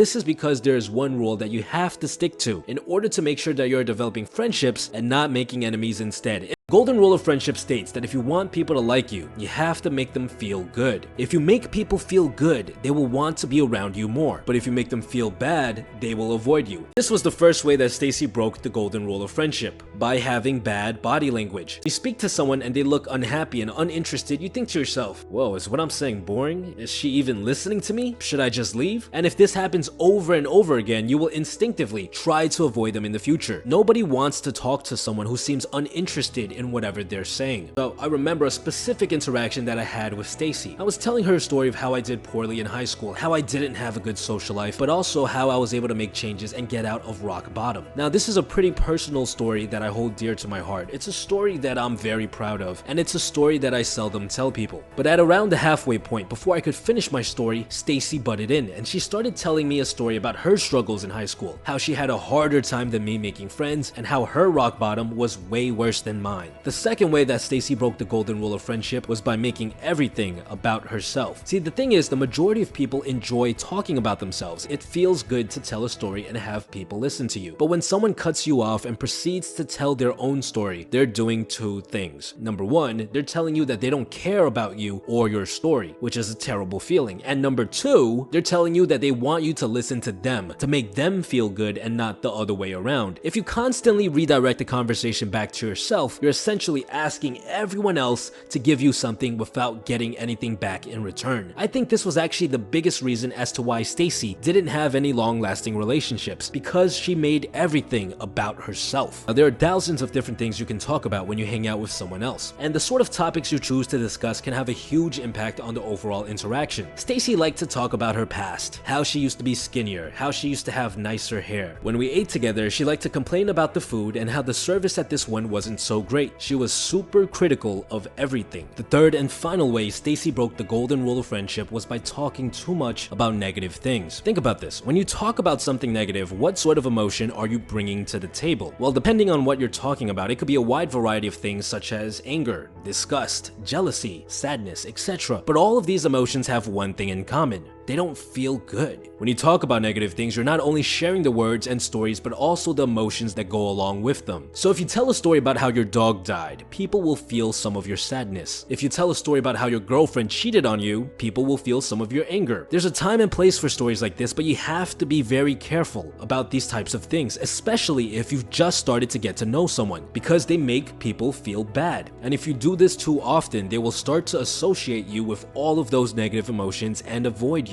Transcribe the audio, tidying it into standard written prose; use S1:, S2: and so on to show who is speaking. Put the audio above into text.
S1: This is because there is one rule that you have to stick to in order to make sure that you're developing friendships and not making enemies instead. Golden rule of friendship states that if you want people to like you, you have to make them feel good. If you make people feel good, they will want to be around you more. But if you make them feel bad, they will avoid you. This was the first way that Stacy broke the golden rule of friendship, by having bad body language. You speak to someone and they look unhappy and uninterested, you think to yourself, whoa, is what I'm saying boring? Is she even listening to me? Should I just leave? And if this happens over and over again, you will instinctively try to avoid them in the future. Nobody wants to talk to someone who seems uninterested in whatever they're saying. So I remember a specific interaction that I had with Stacy. I was telling her a story of how I did poorly in high school, how I didn't have a good social life, but also how I was able to make changes and get out of rock bottom. Now this is a pretty personal story that I hold dear to my heart. It's a story that I'm very proud of, and it's a story that I seldom tell people. But at around the halfway point, before I could finish my story, Stacy butted in and she started telling me a story about her struggles in high school, how she had a harder time than me making friends, and how her rock bottom was way worse than mine. The second way that Stacy broke the golden rule of friendship was by making everything about herself. See, the thing is, the majority of people enjoy talking about themselves. It feels good to tell a story and have people listen to you. But when someone cuts you off and proceeds to tell their own story, they're doing two things. Number one, they're telling you that they don't care about you or your story, which is a terrible feeling. And number two, they're telling you that they want you to listen to them, to make them feel good and not the other way around. If you constantly redirect the conversation back to yourself, you're essentially asking everyone else to give you something without getting anything back in return. I think this was actually the biggest reason as to why Stacy didn't have any long-lasting relationships, because she made everything about herself. Now, there are thousands of different things you can talk about when you hang out with someone else, and the sort of topics you choose to discuss can have a huge impact on the overall interaction. Stacy liked to talk about her past, how she used to be skinnier, how she used to have nicer hair. When we ate together, she liked to complain about the food and how the service at this one wasn't so great. She was super critical of everything. The third and final way Stacy broke the golden rule of friendship was by talking too much about negative things. Think about this. When you talk about something negative, what sort of emotion are you bringing to the table? Well, depending on what you're talking about, it could be a wide variety of things such as anger, disgust, jealousy, sadness, etc. But all of these emotions have one thing in common. They don't feel good. When you talk about negative things, you're not only sharing the words and stories, but also the emotions that go along with them. So if you tell a story about how your dog died, people will feel some of your sadness. If you tell a story about how your girlfriend cheated on you, people will feel some of your anger. There's a time and place for stories like this, but you have to be very careful about these types of things, especially if you've just started to get to know someone, because they make people feel bad. And if you do this too often, they will start to associate you with all of those negative emotions and avoid you.